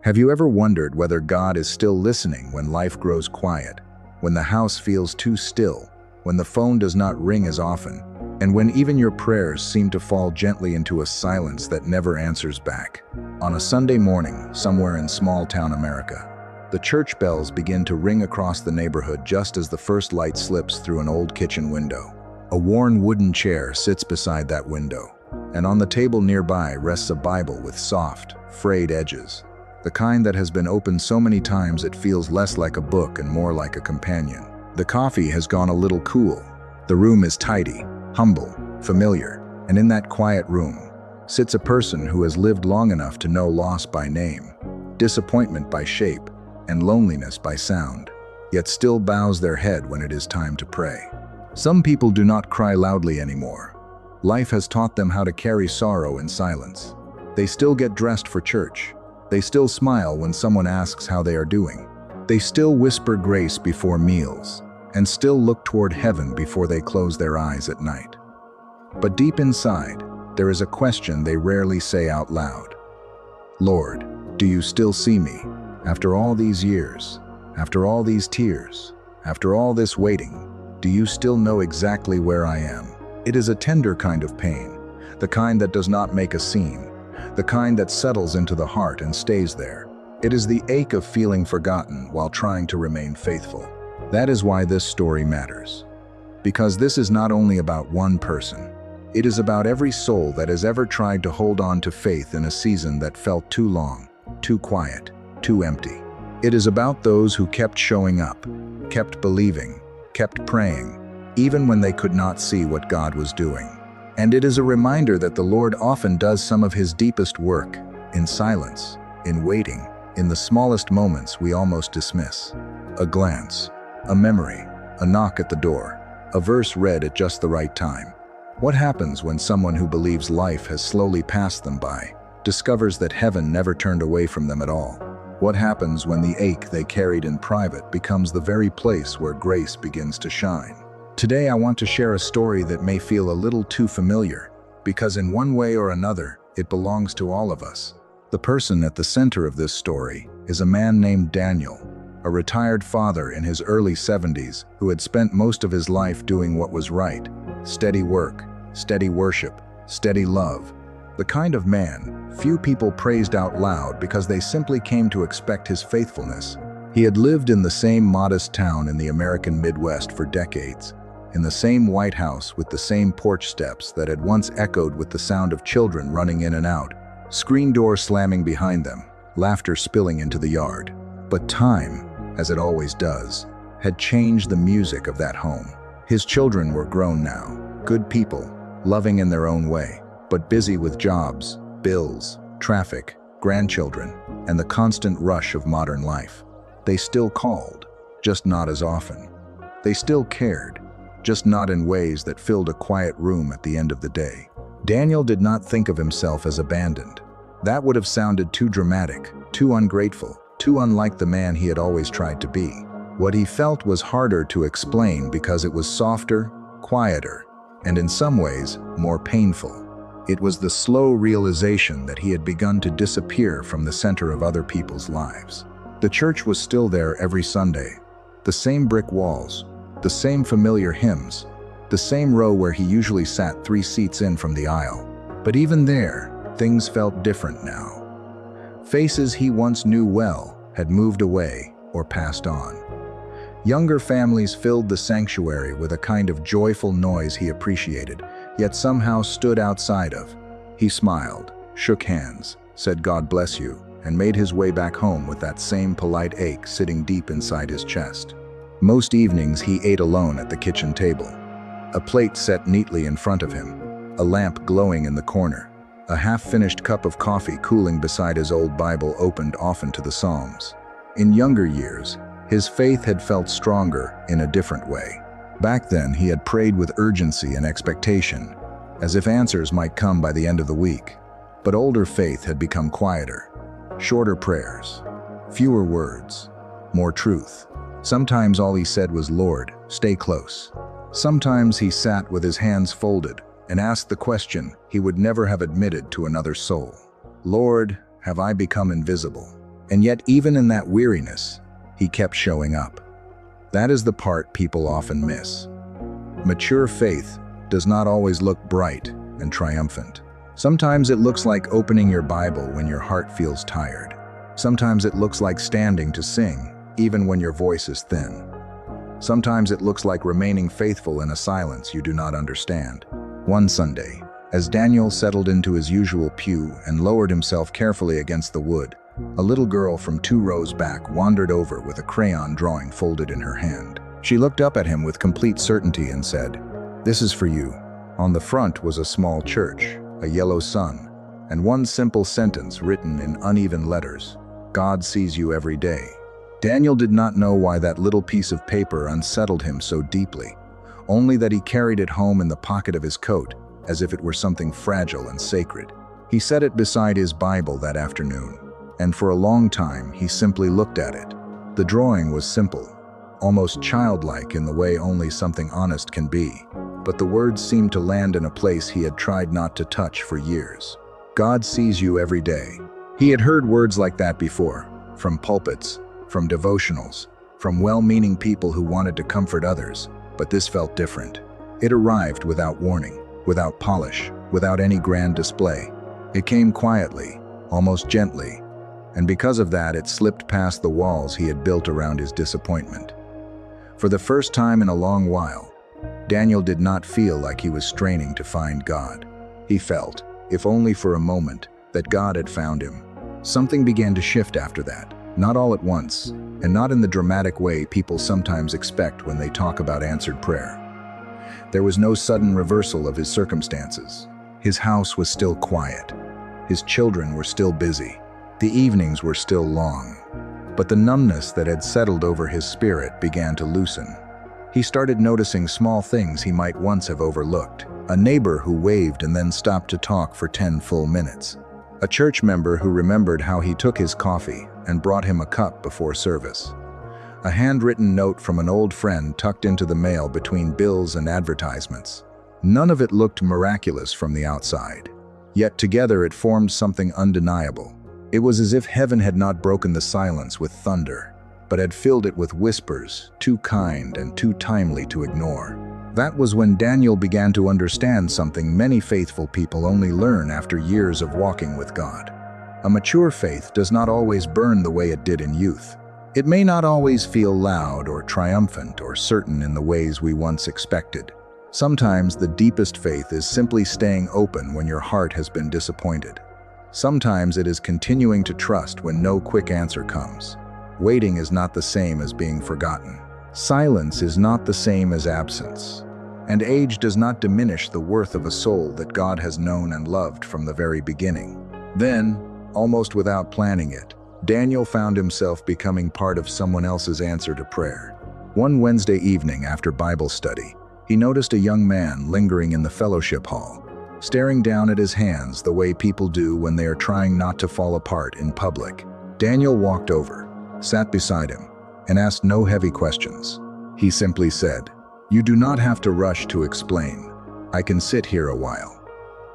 Have you ever wondered whether God is still listening when life grows quiet, when the house feels too still, when the phone does not ring as often, and when even your prayers seem to fall gently into a silence that never answers back? On a Sunday morning, somewhere in small-town America, the church bells begin to ring across the neighborhood just as the first light slips through an old kitchen window. A worn wooden chair sits beside that window, and on the table nearby rests a Bible with soft, frayed edges, the kind that has been opened so many times it feels less like a book and more like a companion. The coffee has gone a little cool. The room is tidy, humble, familiar, and in that quiet room sits a person who has lived long enough to know loss by name, disappointment by shape, and loneliness by sound, yet still bows their head when it is time to pray. Some people do not cry loudly anymore. Life has taught them how to carry sorrow in silence. They still get dressed for church. They still smile when someone asks how they are doing. They still whisper grace before meals, and still look toward heaven before they close their eyes at night. But deep inside, there is a question they rarely say out loud. Lord, do you still see me? After all these years, after all these tears, after all this waiting, do you still know exactly where I am? It is a tender kind of pain, the kind that does not make a scene, the kind that settles into the heart and stays there. It is the ache of feeling forgotten while trying to remain faithful. That is why this story matters. Because this is not only about one person. It is about every soul that has ever tried to hold on to faith in a season that felt too long, too quiet, too empty. It is about those who kept showing up, kept believing, kept praying, even when they could not see what God was doing. And it is a reminder that the Lord often does some of his deepest work in silence, in waiting, in the smallest moments we almost dismiss. A glance, a memory, a knock at the door, a verse read at just the right time. What happens when someone who believes life has slowly passed them by discovers that heaven never turned away from them at all? What happens when the ache they carried in private becomes the very place where grace begins to shine? Today I want to share a story that may feel a little too familiar, because in one way or another, it belongs to all of us. The person at the center of this story is a man named Daniel, a retired father in his early 70s who had spent most of his life doing what was right: steady work, steady worship, steady love. The kind of man few people praised out loud because they simply came to expect his faithfulness. He had lived in the same modest town in the American Midwest for decades, in the same White House with the same porch steps that had once echoed with the sound of children running in and out, screen doors slamming behind them, laughter spilling into the yard. But time, as it always does, had changed the music of that home. His children were grown now, good people, loving in their own way, but busy with jobs, bills, traffic, grandchildren, and the constant rush of modern life. They still called, just not as often. They still cared, just not in ways that filled a quiet room at the end of the day. Daniel did not think of himself as abandoned. That would have sounded too dramatic, too ungrateful, too unlike the man he had always tried to be. What he felt was harder to explain because it was softer, quieter, and in some ways, more painful. It was the slow realization that he had begun to disappear from the center of other people's lives. The church was still there every Sunday. The same brick walls, the same familiar hymns, the same row where he usually sat 3 seats in from the aisle. But even there, things felt different now. Faces he once knew well had moved away or passed on. Younger families filled the sanctuary with a kind of joyful noise he appreciated, yet somehow stood outside of. He smiled, shook hands, said God bless you, and made his way back home with that same polite ache sitting deep inside his chest. Most evenings he ate alone at the kitchen table, a plate set neatly in front of him, a lamp glowing in the corner, a half-finished cup of coffee cooling beside his old Bible opened often to the Psalms. In younger years, his faith had felt stronger in a different way. Back then, he had prayed with urgency and expectation, as if answers might come by the end of the week. But older faith had become quieter, shorter prayers, fewer words, more truth. Sometimes all he said was, "Lord, stay close." Sometimes he sat with his hands folded and asked the question he would never have admitted to another soul. "Lord, have I become invisible? And yet, even in that weariness, he kept showing up. That is the part people often miss. Mature faith does not always look bright and triumphant. Sometimes it looks like opening your Bible when your heart feels tired. Sometimes it looks like standing to sing, even when your voice is thin. Sometimes it looks like remaining faithful in a silence you do not understand. One Sunday, as Daniel settled into his usual pew and lowered himself carefully against the wood, a little girl from 2 rows back wandered over with a crayon drawing folded in her hand. She looked up at him with complete certainty and said, "This is for you." On the front was a small church, a yellow sun, and one simple sentence written in uneven letters: "God sees you every day." Daniel did not know why that little piece of paper unsettled him so deeply, only that he carried it home in the pocket of his coat as if it were something fragile and sacred. He set it beside his Bible that afternoon, and for a long time he simply looked at it. The drawing was simple, almost childlike in the way only something honest can be, but the words seemed to land in a place he had tried not to touch for years. God sees you every day. He had heard words like that before, from pulpits, from devotionals, from well-meaning people who wanted to comfort others, but this felt different. It arrived without warning, without polish, without any grand display. It came quietly, almost gently, and because of that it slipped past the walls he had built around his disappointment. For the first time in a long while, Daniel did not feel like he was straining to find God. He felt, if only for a moment, that God had found him. Something began to shift after that, not all at once, and not in the dramatic way people sometimes expect when they talk about answered prayer. There was no sudden reversal of his circumstances. His house was still quiet. His children were still busy. The evenings were still long. But the numbness that had settled over his spirit began to loosen. He started noticing small things he might once have overlooked. A neighbor who waved and then stopped to talk for 10 full minutes. A church member who remembered how he took his coffee and brought him a cup before service. A handwritten note from an old friend tucked into the mail between bills and advertisements. None of it looked miraculous from the outside. Yet together it formed something undeniable. It was as if heaven had not broken the silence with thunder, but had filled it with whispers, too kind and too timely to ignore. That was when Daniel began to understand something many faithful people only learn after years of walking with God. A mature faith does not always burn the way it did in youth. It may not always feel loud or triumphant or certain in the ways we once expected. Sometimes the deepest faith is simply staying open when your heart has been disappointed. Sometimes it is continuing to trust when no quick answer comes. Waiting is not the same as being forgotten. Silence is not the same as absence. And age does not diminish the worth of a soul that God has known and loved from the very beginning. Then, almost without planning it, Daniel found himself becoming part of someone else's answer to prayer. One Wednesday evening after Bible study, he noticed a young man lingering in the fellowship hall, staring down at his hands the way people do when they are trying not to fall apart in public. Daniel walked over, sat beside him, and asked no heavy questions. He simply said, "You do not have to rush to explain. I can sit here a while."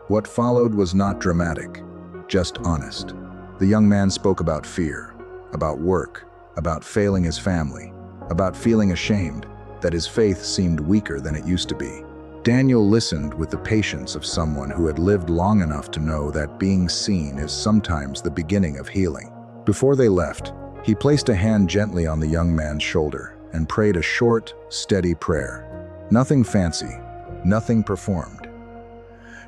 What followed was not dramatic, just honest. The young man spoke about fear, about work, about failing his family, about feeling ashamed, that his faith seemed weaker than it used to be. Daniel listened with the patience of someone who had lived long enough to know that being seen is sometimes the beginning of healing. Before they left, he placed a hand gently on the young man's shoulder and prayed a short, steady prayer. Nothing fancy, nothing performed.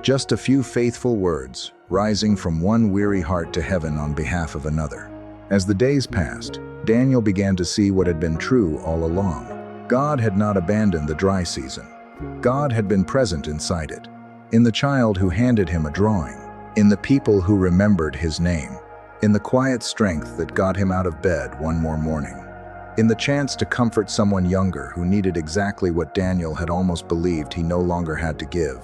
Just a few faithful words, rising from one weary heart to heaven on behalf of another. As the days passed, Daniel began to see what had been true all along. God had not abandoned the dry season. God had been present inside it, in the child who handed him a drawing, in the people who remembered his name, in the quiet strength that got him out of bed one more morning, in the chance to comfort someone younger who needed exactly what Daniel had almost believed he no longer had to give.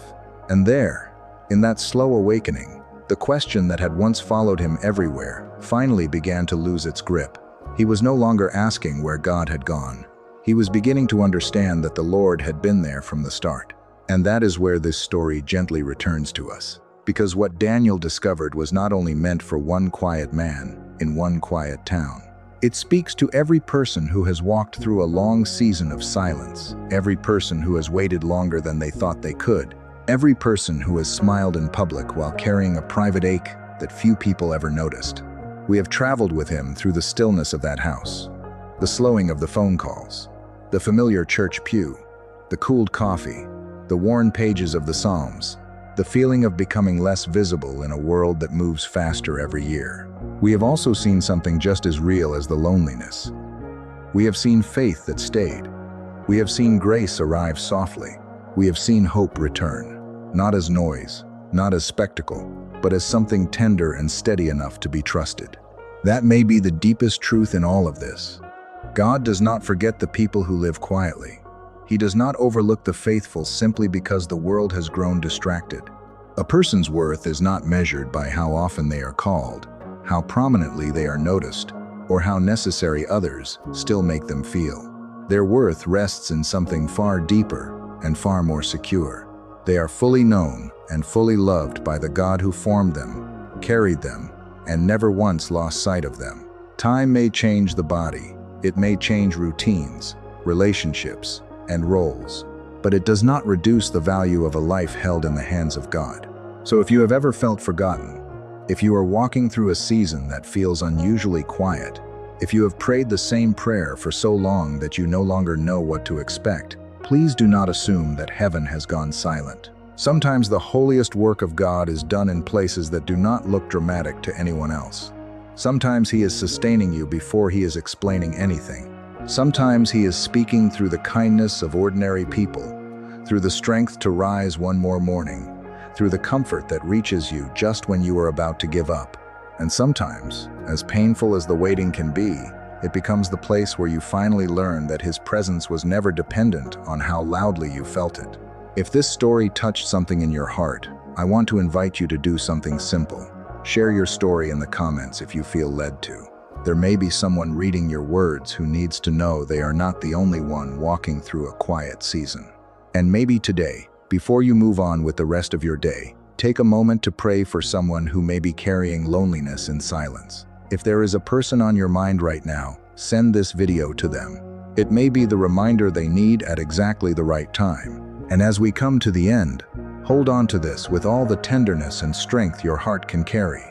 And there, in that slow awakening, the question that had once followed him everywhere finally began to lose its grip. He was no longer asking where God had gone. He was beginning to understand that the Lord had been there from the start. And that is where this story gently returns to us. Because what Daniel discovered was not only meant for one quiet man, in one quiet town. It speaks to every person who has walked through a long season of silence, every person who has waited longer than they thought they could, every person who has smiled in public while carrying a private ache that few people ever noticed. We have traveled with him through the stillness of that house, the slowing of the phone calls, the familiar church pew, the cooled coffee, the worn pages of the Psalms, the feeling of becoming less visible in a world that moves faster every year. We have also seen something just as real as the loneliness. We have seen faith that stayed. We have seen grace arrive softly. We have seen hope return, not as noise, not as spectacle, but as something tender and steady enough to be trusted. That may be the deepest truth in all of this. God does not forget the people who live quietly. He does not overlook the faithful simply because the world has grown distracted. A person's worth is not measured by how often they are called, how prominently they are noticed, or how necessary others still make them feel. Their worth rests in something far deeper and far more secure. They are fully known and fully loved by the God who formed them, carried them, and never once lost sight of them. Time may change the body, it may change routines, relationships, and roles, but it does not reduce the value of a life held in the hands of God. So if you have ever felt forgotten, if you are walking through a season that feels unusually quiet, if you have prayed the same prayer for so long that you no longer know what to expect, please do not assume that heaven has gone silent. Sometimes the holiest work of God is done in places that do not look dramatic to anyone else. Sometimes He is sustaining you before He is explaining anything. Sometimes He is speaking through the kindness of ordinary people, through the strength to rise one more morning, through the comfort that reaches you just when you are about to give up. And sometimes, as painful as the waiting can be, it becomes the place where you finally learn that His presence was never dependent on how loudly you felt it. If this story touched something in your heart, I want to invite you to do something simple. Share your story in the comments if you feel led to. There may be someone reading your words who needs to know they are not the only one walking through a quiet season. And maybe today, before you move on with the rest of your day, take a moment to pray for someone who may be carrying loneliness in silence. If there is a person on your mind right now, send this video to them. It may be the reminder they need at exactly the right time. And as we come to the end, hold on to this with all the tenderness and strength your heart can carry.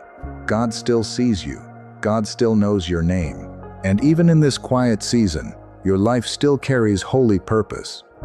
God still sees you. God still knows your name. And even in this quiet season, your life still carries holy purpose.